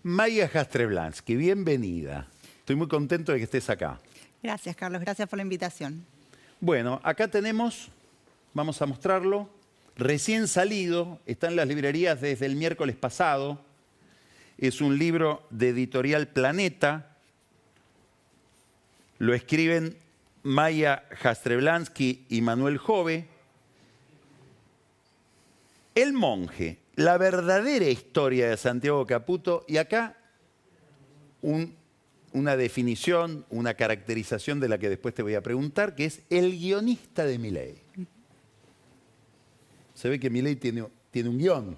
Maya Jastrzęblanski, bienvenida. Estoy muy contento de que estés acá. Gracias, Carlos. Gracias por la invitación. Bueno, acá tenemos, vamos a mostrarlo, recién salido, está en las librerías desde el miércoles pasado. Es un libro de Editorial Planeta. Lo escriben Maya Jastrzęblanski y Manuel Jove. El monje, la verdadera historia de Santiago Caputo. Y acá una definición, una caracterización de la que después te voy a preguntar, que es el guionista de Milei. Se ve que Milei tiene un guión.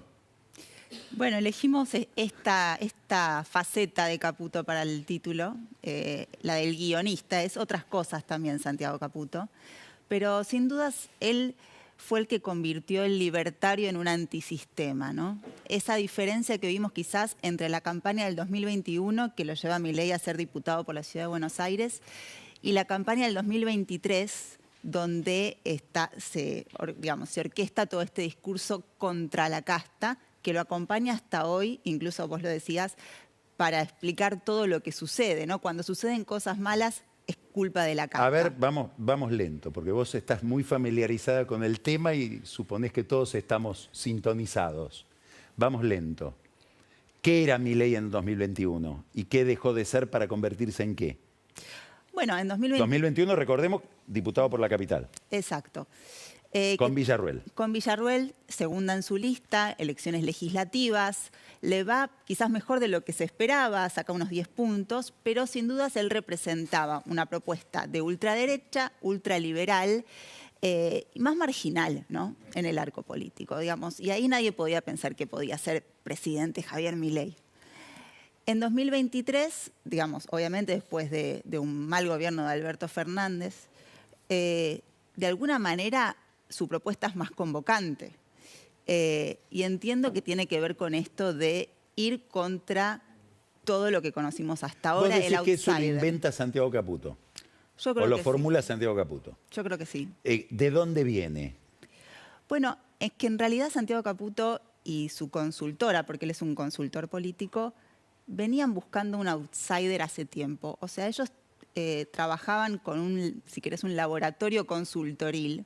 Bueno, elegimos esta faceta de Caputo para el título, la del guionista. Es otras cosas también Santiago Caputo, pero sin dudas él fue el que convirtió el libertario en un antisistema, ¿no? Esa diferencia que vimos quizás entre la campaña del 2021, que lo lleva a Milei a ser diputado por la Ciudad de Buenos Aires, y la campaña del 2023, donde se orquesta todo este discurso contra la casta, que lo acompaña hasta hoy, incluso vos lo decías, para explicar todo lo que sucede, ¿no? Cuando suceden cosas malas, es culpa de la casta. A ver, vamos lento, porque vos estás muy familiarizada con el tema y suponés que todos estamos sintonizados. Vamos lento. ¿Qué era Milei en 2021? ¿Y qué dejó de ser para convertirse en qué? Bueno, en 2021, recordemos, diputado por la capital. Exacto. Con Villarruel. Con Villarruel, segunda en su lista, elecciones legislativas, le va quizás mejor de lo que se esperaba, saca unos 10 puntos, pero sin dudas él representaba una propuesta de ultraderecha, ultraliberal, y más marginal, ¿no?, en el arco político, digamos. Y ahí nadie podía pensar que podía ser presidente Javier Milei. En 2023, digamos, obviamente después de un mal gobierno de Alberto Fernández, de alguna manera su propuesta es más convocante. Y entiendo que tiene que ver con esto de ir contra todo lo que conocimos hasta ahora. ¿Vos decís el outsider. que eso lo inventa Santiago Caputo? Yo creo ¿O lo que formula sí. Santiago Caputo? Yo creo que sí. ¿De dónde viene? Bueno, es que en realidad Santiago Caputo y su consultora, porque él es un consultor político, venían buscando un outsider hace tiempo. O sea, ellos trabajaban con si querés, un laboratorio consultoril,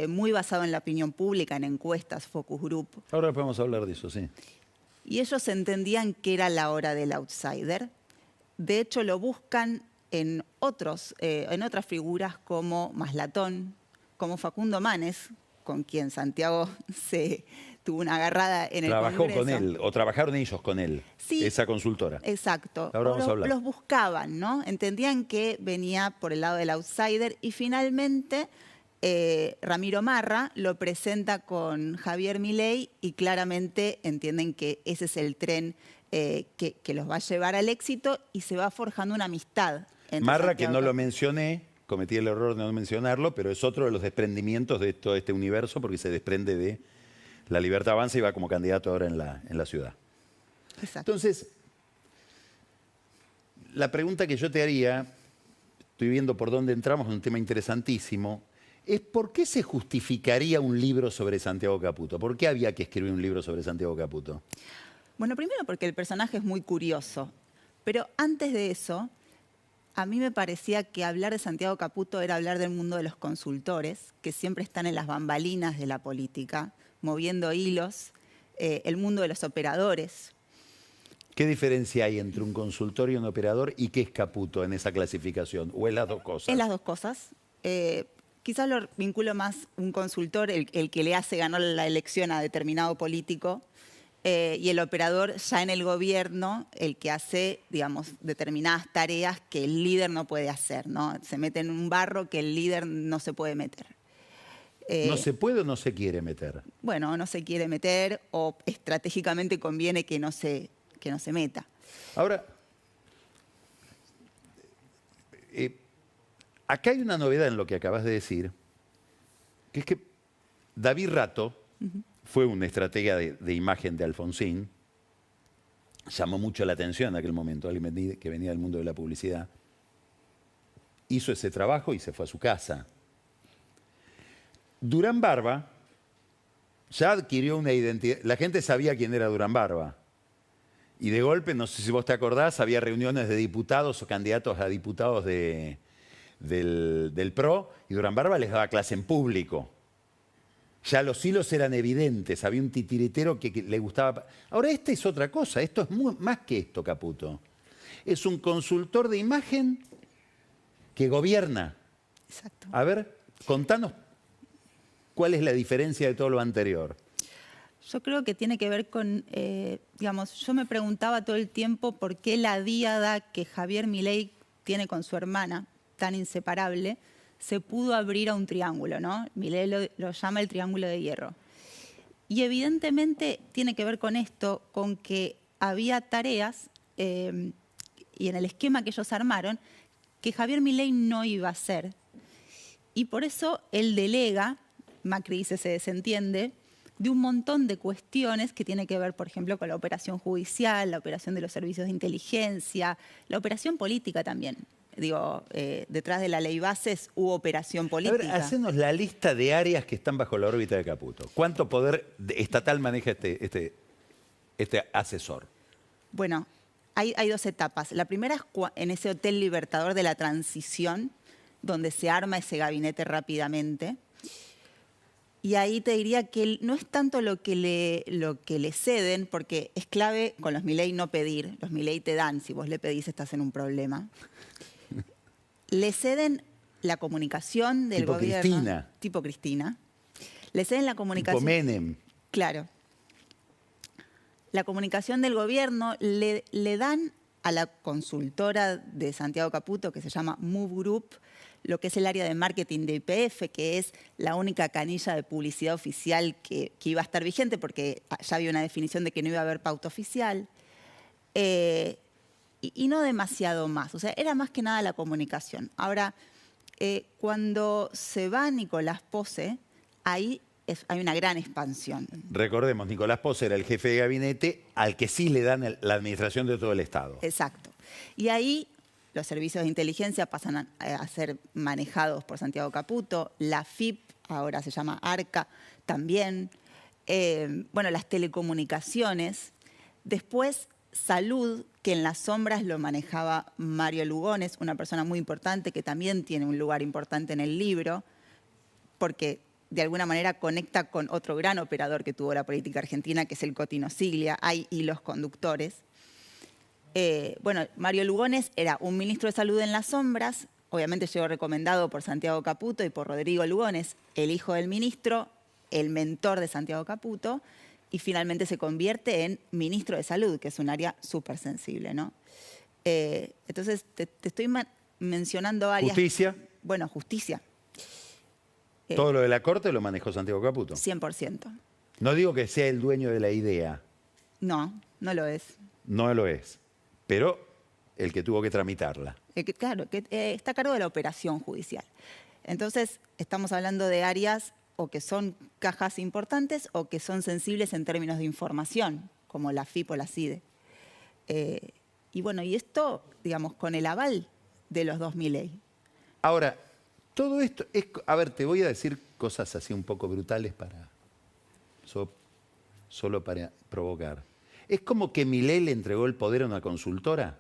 muy basado en la opinión pública, en encuestas, focus group. Ahora podemos hablar de eso, sí. Y ellos entendían que era la hora del outsider. De hecho, lo buscan en otras figuras como Maslatón, como Facundo Manes, con quien Santiago se tuvo una agarrada en el Congreso. ¿Trabajó con él o trabajaron ellos con él? Sí, esa consultora. Exacto. Ahora vamos a hablar. Los buscaban, ¿no? Entendían que venía por el lado del outsider y finalmente Ramiro Marra lo presenta con Javier Milei y claramente entienden que ese es el tren que los va a llevar al éxito y se va forjando una amistad. Marra, que no lo mencioné, cometí el error de no mencionarlo, pero es otro de los desprendimientos de todo este universo porque se desprende de La Libertad Avanza y va como candidato ahora en la ciudad. Exacto. Entonces, la pregunta que yo te haría, estoy viendo por dónde entramos, es un tema interesantísimo, es ¿por qué se justificaría un libro sobre Santiago Caputo? ¿Por qué había que escribir un libro sobre Santiago Caputo? Bueno, primero porque el personaje es muy curioso, pero antes de eso, a mí me parecía que hablar de Santiago Caputo era hablar del mundo de los consultores, que siempre están en las bambalinas de la política, moviendo hilos, el mundo de los operadores. ¿Qué diferencia hay entre un consultor y un operador y qué es Caputo en esa clasificación? ¿O es las dos cosas? Es las dos cosas. Quizás lo vinculo más un consultor, el que le hace ganar la elección a determinado político, y el operador ya en el gobierno, el que hace, digamos, determinadas tareas que el líder no puede hacer, ¿no? Se mete en un barro que el líder no se puede meter. ¿No se puede o no se quiere meter? Bueno, no se quiere meter o estratégicamente conviene que no se meta. Ahora, acá hay una novedad en lo que acabas de decir, que es que David Rato fue un estratega de imagen de Alfonsín, llamó mucho la atención en aquel momento, alguien que venía del mundo de la publicidad, hizo ese trabajo y se fue a su casa. Durán Barba ya adquirió una identidad, la gente sabía quién era Durán Barba, Y de golpe, no sé si vos te acordás, había reuniones de diputados o candidatos a diputados del PRO y Durán Barba les daba clase en público. Ya los hilos eran evidentes, había un titiritero que le gustaba. Ahora, esta es otra cosa, esto es más que esto, Caputo. Es un consultor de imagen que gobierna. Exacto. A ver, contanos cuál es la diferencia de todo lo anterior. Yo creo que tiene que ver con, digamos, yo me preguntaba todo el tiempo por qué la díada que Javier Milei tiene con su hermana, tan inseparable, se pudo abrir a un triángulo, ¿no? Milei lo llama el triángulo de hierro. Y evidentemente tiene que ver con esto, con que había tareas, y en el esquema que ellos armaron, que Javier Milei no iba a hacer. Y por eso él delega, Macri dice se desentiende, de un montón de cuestiones que tiene que ver, por ejemplo, con la operación judicial, la operación de los servicios de inteligencia, la operación política también. Digo, detrás de la ley bases hubo operación política. A ver, hacenos la lista de áreas que están bajo la órbita de Caputo. ¿Cuánto poder estatal maneja este asesor? Bueno, hay dos etapas. La primera es en ese Hotel Libertador de la Transición, donde se arma ese gabinete rápidamente. Y ahí te diría que no es tanto lo que le ceden, porque es clave con los Milei no pedir. Los Milei te dan, si vos le pedís estás en un problema. Le ceden la comunicación del gobierno. Cristina. Tipo Cristina. Le ceden la comunicación. Tipo Menem. Claro. La comunicación del gobierno le dan a la consultora de Santiago Caputo, que se llama Move Group, lo que es el área de marketing de YPF, que es la única canilla de publicidad oficial que iba a estar vigente, porque ya había una definición de que no iba a haber pauta oficial. Y no demasiado más. O sea, era más que nada la comunicación. Ahora, cuando se va Nicolás Pose, ahí hay una gran expansión. Recordemos, Nicolás Pose era el jefe de gabinete al que sí le dan la administración de todo el Estado. Exacto. Y ahí los servicios de inteligencia pasan a ser manejados por Santiago Caputo. La FIP, ahora se llama ARCA, también. Bueno, las telecomunicaciones. Después, salud, que en las sombras lo manejaba Mario Lugones, una persona muy importante que también tiene un lugar importante en el libro, porque de alguna manera conecta con otro gran operador que tuvo la política argentina, que es el Cotino Siglia. Hay hilos conductores. Bueno, Mario Lugones era un ministro de Salud en las sombras, obviamente llegó recomendado por Santiago Caputo y por Rodrigo Lugones, el hijo del ministro, el mentor de Santiago Caputo, y finalmente se convierte en ministro de Salud, que es un área súper sensible, ¿no? Entonces, te estoy mencionando áreas... Justicia. Bueno, justicia. Todo lo de la Corte lo manejó Santiago Caputo. 100%. No digo que sea el dueño de la idea. No, no lo es. No lo es. Pero el que tuvo que tramitarla. Claro, que está a cargo de la operación judicial. Entonces, estamos hablando de áreas o que son cajas importantes o que son sensibles en términos de información, como la FIP o la CIDE. Y bueno, y esto, digamos, con el aval de los 2000. Ahora, todo esto es... A ver, te voy a decir cosas así un poco brutales solo para provocar. ¿Es como que Milei le entregó el poder a una consultora?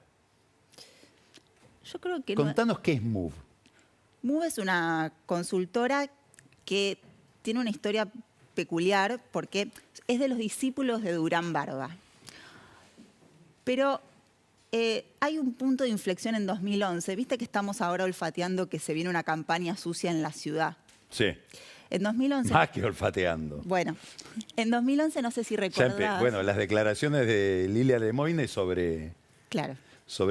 Yo creo que Contanos qué es Move. Move es una consultora que tiene una historia peculiar porque es de los discípulos de Durán Barba. Pero hay un punto de inflexión en 2011. Viste que estamos ahora olfateando que se viene una campaña sucia en la ciudad. Sí. En 2011... Más que olfateando. Bueno, en 2011 no sé si recordás... Bueno, las declaraciones de Lilia Lemoyne sobre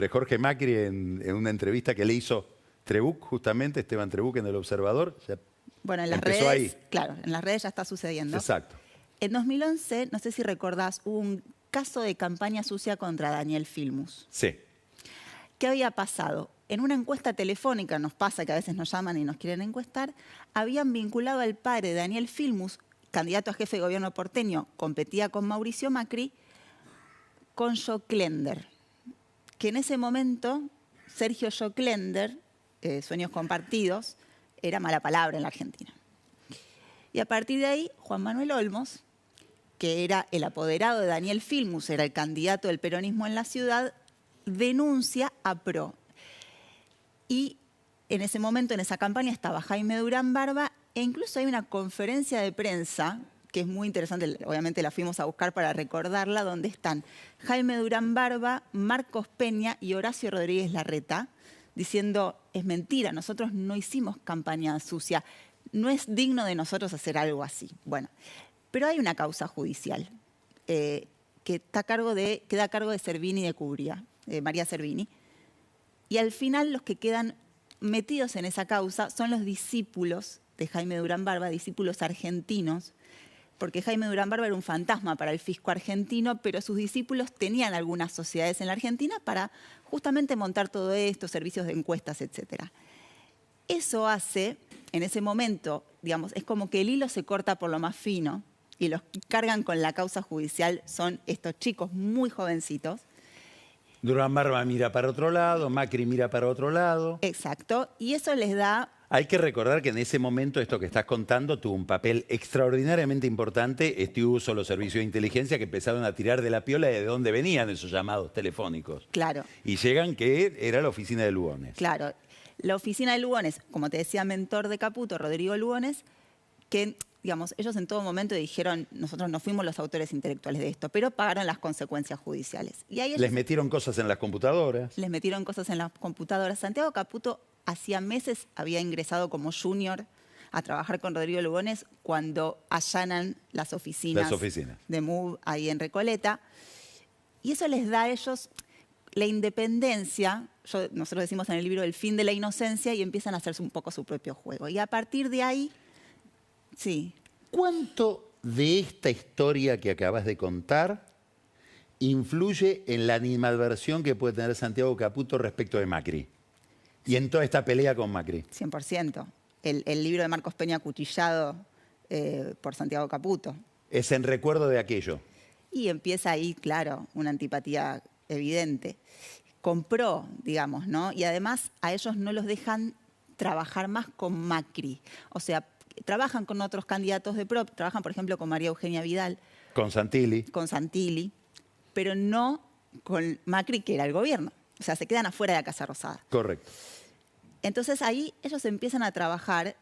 Jorge Macri en una entrevista que le hizo Trebuch, justamente, Esteban Trebuch en El Observador. Bueno, en las redes, ahí. Claro, en las redes ya está sucediendo. Exacto. En 2011, no sé si recordás, hubo un caso de campaña sucia contra Daniel Filmus. Sí. ¿Qué había pasado? En una encuesta telefónica, nos pasa que a veces nos llaman y nos quieren encuestar, habían vinculado al padre de Daniel Filmus, candidato a jefe de gobierno porteño, competía con Mauricio Macri, con Joclender, que en ese momento Sergio Joclender, Sueños Compartidos, era mala palabra en la Argentina. Y a partir de ahí, Juan Manuel Olmos que era el apoderado de Daniel Filmus, era el candidato del peronismo en la ciudad, denuncia a PRO. Y en ese momento, en esa campaña, estaba Jaime Durán Barba, e incluso hay una conferencia de prensa que es muy interesante, obviamente la fuimos a buscar para recordarla, donde están Jaime Durán Barba, Marcos Peña y Horacio Rodríguez Larreta, diciendo, es mentira, nosotros no hicimos campaña sucia, no es digno de nosotros hacer algo así. Bueno, pero hay una causa judicial que queda a cargo de Servini de Cubría, María Servini, y al final los que quedan metidos en esa causa son los discípulos de Jaime Durán Barba, discípulos argentinos, porque Jaime Durán Barba era un fantasma para el fisco argentino, pero sus discípulos tenían algunas sociedades en la Argentina para justamente montar todo esto, servicios de encuestas, etc. Eso hace, en ese momento, digamos, es como que el hilo se corta por lo más fino y los que cargan con la causa judicial son estos chicos muy jovencitos. Durán Barba mira para otro lado, Macri mira para otro lado. Exacto, y eso les da... Hay que recordar que en ese momento esto que estás contando tuvo un papel extraordinariamente importante. Uso los servicios de inteligencia que empezaron a tirar de la piola de dónde venían esos llamados telefónicos. Claro. Y llegan que era la oficina de Lugones. Claro. La oficina de Lugones, como te decía, mentor de Caputo, Rodrigo Lugones, que, digamos, ellos en todo momento dijeron, nosotros no fuimos los autores intelectuales de esto, pero pagaron las consecuencias judiciales. Y ahí les metieron cosas en las computadoras. Les metieron cosas en las computadoras. Santiago Caputo hacía meses había ingresado como junior a trabajar con Rodrigo Lugones cuando allanan las oficinas de MUV ahí en Recoleta. Y eso les da a ellos la independencia, nosotros decimos en el libro el fin de la inocencia, y empiezan a hacerse un poco su propio juego. Y a partir de ahí, sí. ¿Cuánto de esta historia que acabas de contar influye en la animadversión que puede tener Santiago Caputo respecto de Macri? Y en toda esta pelea con Macri. 100%. El libro de Marcos Peña acuchillado por Santiago Caputo. Es en recuerdo de aquello. Y empieza ahí, claro, una antipatía evidente. Compró, digamos, ¿no? Y además a ellos no los dejan trabajar más con Macri. O sea, trabajan con otros candidatos de PRO, trabajan, por ejemplo, con María Eugenia Vidal. Con Santilli. Con Santilli, pero no con Macri, que era el gobierno. O sea, se quedan afuera de la Casa Rosada. Correcto. Entonces ahí ellos empiezan a trabajar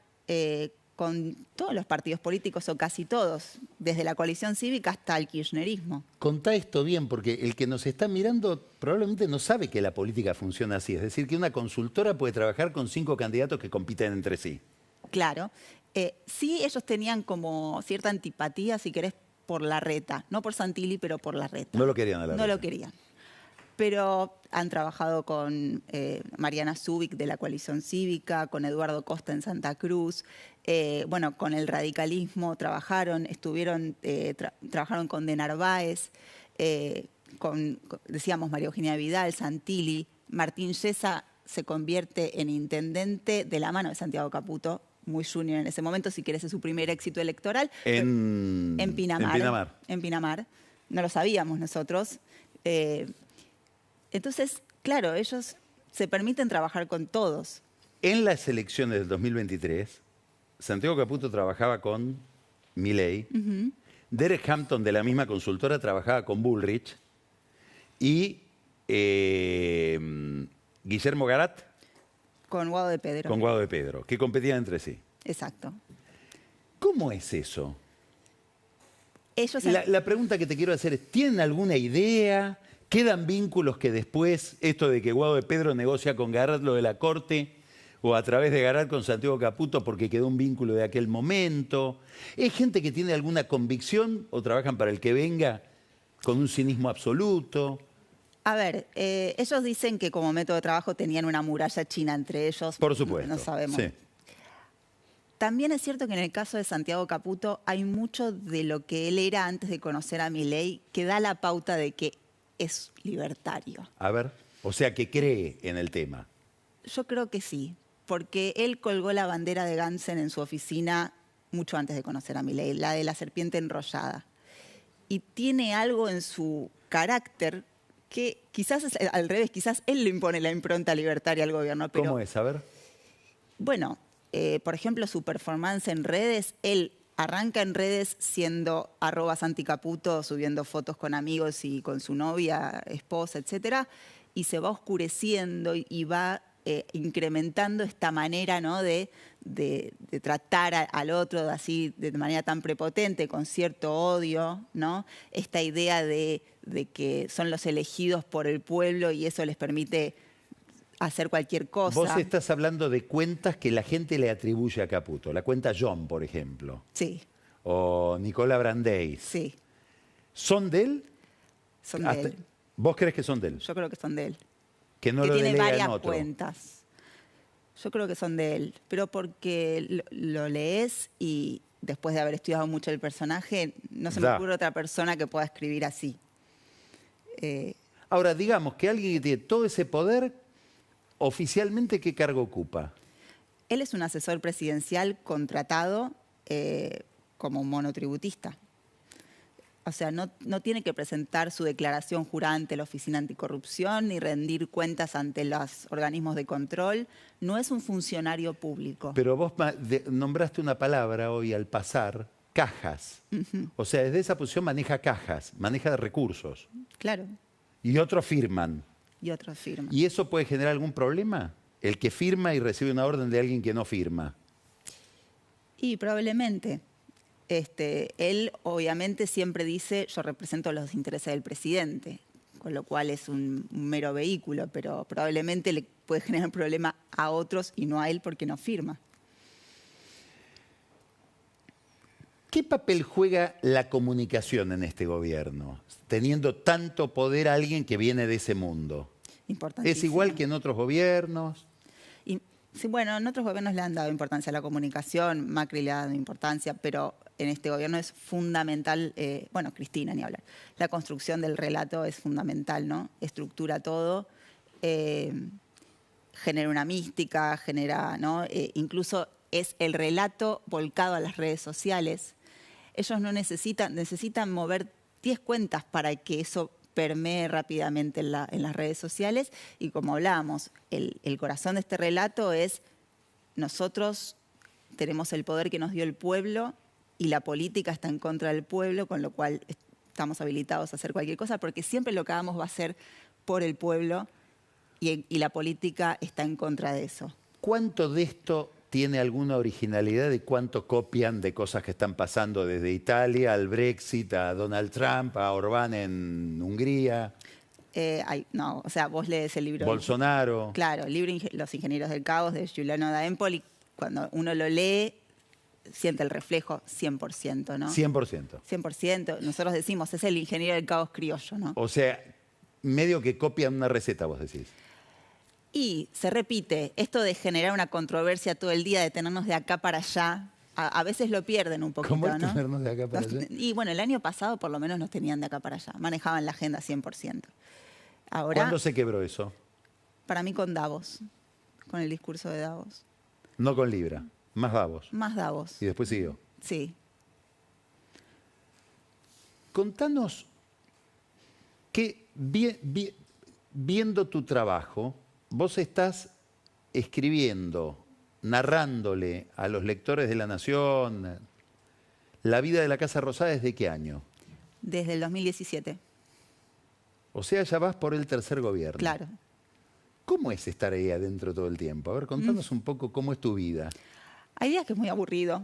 con todos los partidos políticos, o casi todos, desde la coalición cívica hasta el kirchnerismo. Contá esto bien, porque el que nos está mirando probablemente no sabe que la política funciona así. Es decir, que una consultora puede trabajar con 5 candidatos que compiten entre sí. Claro. Sí, ellos tenían como cierta antipatía, si querés, por Larreta. No por Santilli, pero por Larreta. No lo querían a Larreta. No lo querían. Pero han trabajado con Mariana Zubik de la coalición cívica, con Eduardo Costa en Santa Cruz, bueno, con el radicalismo trabajaron, trabajaron con De Narváez, decíamos María Eugenia Vidal, Santilli. Martín Yesa se convierte en intendente de la mano de Santiago Caputo, muy junior en ese momento, si querés es su primer éxito electoral. En Pinamar. En Pinamar. No lo sabíamos nosotros. Entonces, claro, ellos se permiten trabajar con todos. En las elecciones del 2023, Santiago Caputo trabajaba con Milei, Derek Hampton de la misma consultora trabajaba con Bullrich y Guillermo Garat con Guado de Pedro. Con Guado de Pedro, que competían entre sí. Exacto. ¿Cómo es eso? Ellos la pregunta que te quiero hacer es, ¿tienen alguna idea? ¿Quedan vínculos que después, esto de que Guado de Pedro negocia con Garat lo de la corte, o a través de Garat con Santiago Caputo porque quedó un vínculo de aquel momento? ¿Es gente que tiene alguna convicción o trabajan para el que venga con un cinismo absoluto? A ver, ellos dicen que como método de trabajo tenían una muralla china entre ellos. Por supuesto. No sabemos. Sí. También es cierto que en el caso de Santiago Caputo hay mucho de lo que él era antes de conocer a Milei que da la pauta de que es libertario. A ver, o sea que cree en el tema. Yo creo que sí, porque él colgó la bandera de Gansen en su oficina mucho antes de conocer a Milei, la de la serpiente enrollada. Y tiene algo en su carácter que quizás es al revés, quizás él le impone la impronta libertaria al gobierno. Pero, ¿cómo es? A ver. Bueno, por ejemplo, su performance en redes, él arranca en redes siendo @santicaputo, subiendo fotos con amigos y con su novia, esposa, etcétera, y se va oscureciendo y va incrementando esta manera, ¿no?, de tratar al otro así de manera tan prepotente, con cierto odio, ¿no? Esta idea de que son los elegidos por el pueblo y eso les permite hacer cualquier cosa. Vos estás hablando de cuentas que la gente le atribuye a Caputo. La cuenta John, por ejemplo. Sí. O Nicola Brandeis. Sí. ¿Son de él? Son de él. ¿Vos crees que son de él? Yo creo que son de él. Que no que lo tiene delegan varias otro. cuentas. Yo creo que son de él, pero porque lo lees y después de haber estudiado mucho el personaje, no se me ocurre otra persona que pueda escribir así. Ahora, digamos que alguien que tiene todo ese poder, oficialmente, ¿qué cargo ocupa? Él es un asesor presidencial contratado como monotributista. O sea, no tiene que presentar su declaración jurada ante la Oficina Anticorrupción ni rendir cuentas ante los organismos de control. No es un funcionario público. Pero vos nombraste una palabra hoy al pasar, cajas. O sea, desde esa posición maneja cajas, maneja recursos. Claro. Y otros firman. Y otros firman. ¿Y eso puede generar algún problema? El que firma y recibe una orden de alguien que no firma. Y probablemente. Él obviamente siempre dice, yo represento los intereses del presidente, con lo cual es un mero vehículo, pero probablemente le puede generar un problema a otros y no a él porque no firma. ¿Qué papel juega la comunicación en este gobierno, teniendo tanto poder alguien que viene de ese mundo? Importantísimo. ¿Es igual que en otros gobiernos? Sí, bueno, en otros gobiernos le han dado importancia a la comunicación, Macri le ha dado importancia, pero en este gobierno es fundamental, bueno, Cristina ni hablar, la construcción del relato es fundamental, ¿no? Estructura todo, genera una mística, genera, ¿no? Incluso es el relato volcado a las redes sociales. Ellos no necesitan mover 10 cuentas para que eso permee rápidamente en las redes sociales y como hablábamos, el corazón de este relato es nosotros tenemos el poder que nos dio el pueblo y la política está en contra del pueblo, con lo cual estamos habilitados a hacer cualquier cosa porque siempre lo que hagamos va a ser por el pueblo y la política está en contra de eso. ¿Cuánto de esto tiene alguna originalidad y cuánto copian de cosas que están pasando desde Italia al Brexit, a Donald Trump, a Orbán en Hungría? No, o sea, vos lees el libro... Bolsonaro. Claro, el libro Los Ingenieros del Caos de Giuliano da Empoli, cuando uno lo lee, siente el reflejo 100%, ¿no? 100%. 100%. Nosotros decimos, es el ingeniero del caos criollo, ¿no? O sea, medio que copian una receta, vos decís. Y se repite, esto de generar una controversia todo el día, de tenernos de acá para allá, a veces lo pierden un poquito, ¿Cómo es ¿no? tenernos de acá para allá? Y bueno, el año pasado por lo menos nos tenían de acá para allá, manejaban la agenda 100%. Ahora, ¿Cuándo se quebró eso? para mí con Davos, con el discurso de Davos. No con Libra, más Davos. Más Davos. Y después siguió. Sí. Contanos que viendo tu trabajo, vos estás escribiendo, narrándole a los lectores de La Nación la vida de la Casa Rosada. ¿Desde qué año? Desde el 2017. O sea, ya vas por el tercer gobierno. Claro. ¿Cómo es estar ahí adentro todo el tiempo? A ver, contanos un poco cómo es tu vida. Hay días que es muy aburrido,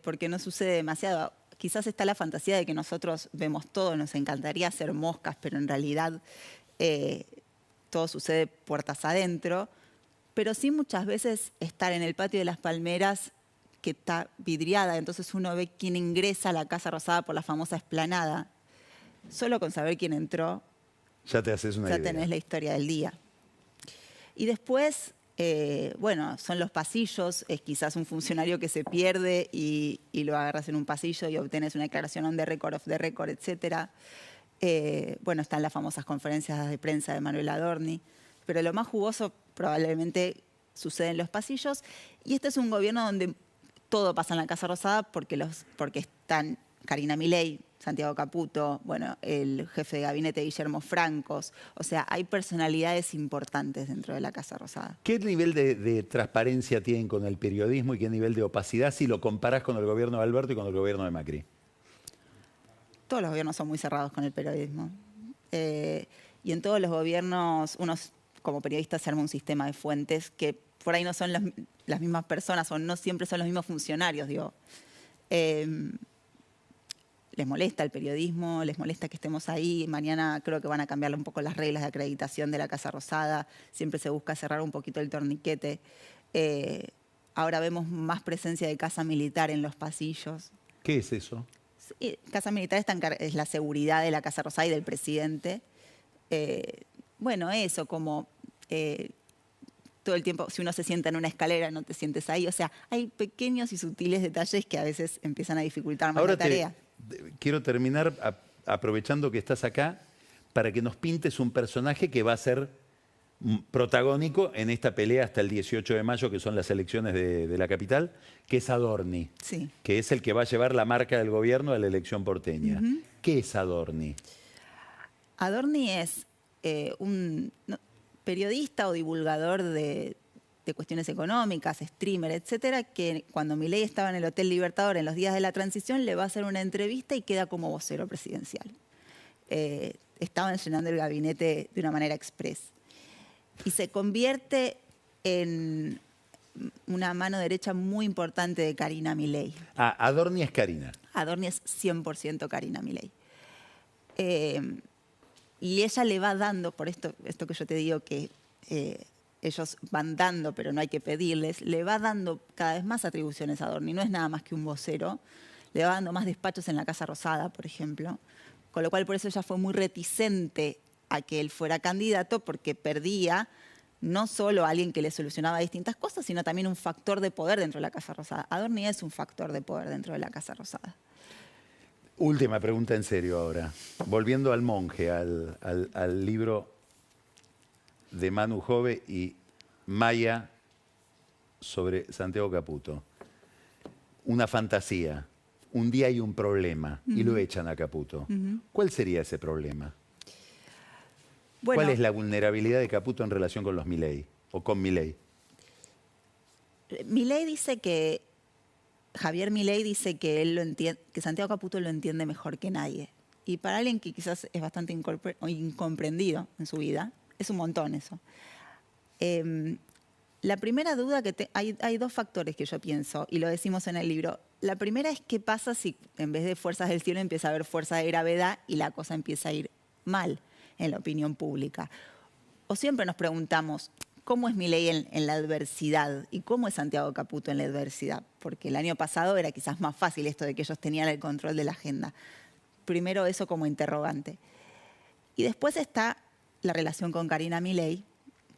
porque no sucede demasiado. Quizás está la fantasía de que nosotros vemos todo, nos encantaría ser moscas, pero en realidad todo sucede puertas adentro. Pero sí muchas veces estar en el patio de las Palmeras, que está vidriada, entonces uno ve quién ingresa a la Casa Rosada por la famosa explanada. Solo con saber quién entró, Ya te haces una idea. ya tenés la historia del día. Y después, bueno, son los pasillos, es quizás un funcionario que se pierde y lo agarras en un pasillo y obtenés una declaración on the record, off the record, etc. Bueno, están las famosas conferencias de prensa de Manuel Adorni, pero lo más jugoso probablemente sucede en los pasillos y este es un gobierno donde todo pasa en la Casa Rosada porque están Karina Milei, Santiago Caputo, bueno, el jefe de gabinete Guillermo Francos. O sea, hay personalidades importantes dentro de la Casa Rosada. ¿Qué nivel de transparencia tienen con el periodismo y qué nivel de opacidad si lo comparás con el gobierno de Alberto y con el gobierno de Macri? Todos los gobiernos son muy cerrados con el periodismo. Y en todos los gobiernos, uno como periodista se arma un sistema de fuentes que por ahí no son las mismas personas o no siempre son los mismos funcionarios, digo. Les molesta el periodismo, les molesta que estemos ahí. Mañana creo que van a cambiar un poco las reglas de acreditación de la Casa Rosada. Siempre se busca cerrar un poquito el torniquete. Ahora vemos más presencia de Casa Militar en los pasillos. ¿Qué es eso? Sí, Casa Militar es la seguridad de la Casa Rosada y del presidente. Bueno, eso, como todo el tiempo, si uno se sienta en una escalera, no te sientes ahí. O sea, hay pequeños y sutiles detalles que a veces empiezan a dificultar más la tarea. Quiero terminar aprovechando que estás acá para que nos pintes un personaje que va a ser protagónico en esta pelea hasta el 18 de mayo, que son las elecciones de la capital, que es Adorni, sí, que es el que va a llevar la marca del gobierno a la elección porteña. ¿Qué es Adorni? Adorni es un periodista o divulgador de cuestiones económicas, streamer, etcétera, que cuando Milei estaba en el Hotel Libertador en los días de la transición le va a hacer una entrevista y queda como vocero presidencial. Estaban llenando el gabinete de una manera express. Y se convierte en una mano derecha muy importante de Karina Milei. Ah, Adorni es Karina. Adorni es 100% Karina Milei. Y ella le va dando, por esto que yo te digo que ellos van dando, pero no hay que pedirles, le va dando cada vez más atribuciones a Adorni. No es nada más que un vocero. Le va dando más despachos en la Casa Rosada, por ejemplo. Con lo cual, por eso ella fue muy reticente a que él fuera candidato, porque perdía no solo a alguien que le solucionaba distintas cosas, sino también un factor de poder dentro de la Casa Rosada. Adorni es un factor de poder dentro de la Casa Rosada. Última pregunta en serio ahora. Volviendo al monje, al libro de Manu Jove y Maya sobre Santiago Caputo. Una fantasía. Un día hay un problema y lo echan a Caputo. ¿Cuál sería ese problema? Bueno, ¿cuál es la vulnerabilidad de Caputo en relación con los Milei o con Milei? Milei dice que Javier Milei dice que él lo entiende, que Santiago Caputo lo entiende mejor que nadie. Y para alguien que quizás es bastante incomprendido en su vida, es un montón eso. La primera duda que hay dos factores que yo pienso, y lo decimos en el libro. La primera es qué pasa si en vez de fuerzas del cielo empieza a haber fuerza de gravedad y la cosa empieza a ir mal en la opinión pública. O siempre nos preguntamos, ¿cómo es Milei en la adversidad? ¿Y cómo es Santiago Caputo en la adversidad? Porque el año pasado era quizás más fácil esto de que ellos tenían el control de la agenda. Primero eso como interrogante. Y después está la relación con Karina Milei,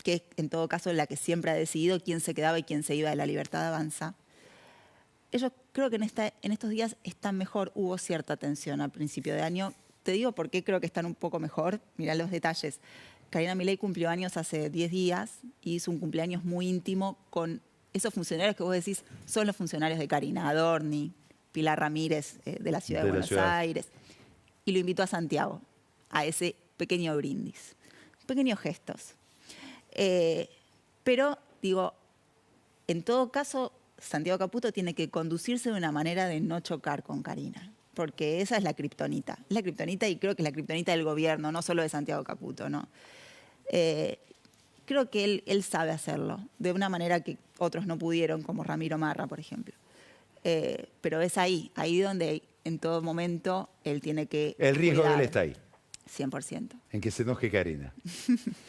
que es en todo caso la que siempre ha decidido quién se quedaba y quién se iba de la Libertad Avanza. Ellos creo que en estos días están mejor. Hubo cierta tensión al principio de año. Te digo por qué creo que están un poco mejor. Mirá los detalles. Karina Milei cumplió años hace 10 días y hizo un cumpleaños muy íntimo con esos funcionarios que vos decís son los funcionarios de Karina, Adorni, Pilar Ramírez de la Ciudad de Buenos Aires. Y lo invitó a Santiago, a ese pequeño brindis. Pequeños gestos. Pero, digo, en todo caso, Santiago Caputo tiene que conducirse de una manera de no chocar con Karina. Porque esa es la kriptonita. Es la kriptonita y creo que es la kriptonita del gobierno, no solo de Santiago Caputo, ¿no? Creo que él sabe hacerlo, de una manera que otros no pudieron, como Ramiro Marra, por ejemplo. Pero es ahí donde en todo momento él tiene que... El riesgo de él está ahí. 100%. En que se enoje Karina.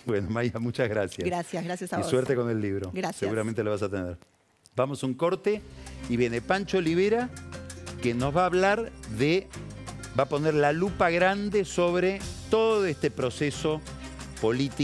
Bueno, Maya, muchas gracias. Gracias a vos. Y suerte con el libro. Gracias. Seguramente lo vas a tener. Vamos a un corte y viene Pancho Olivera, que nos va a hablar va a poner la lupa grande sobre todo este proceso político.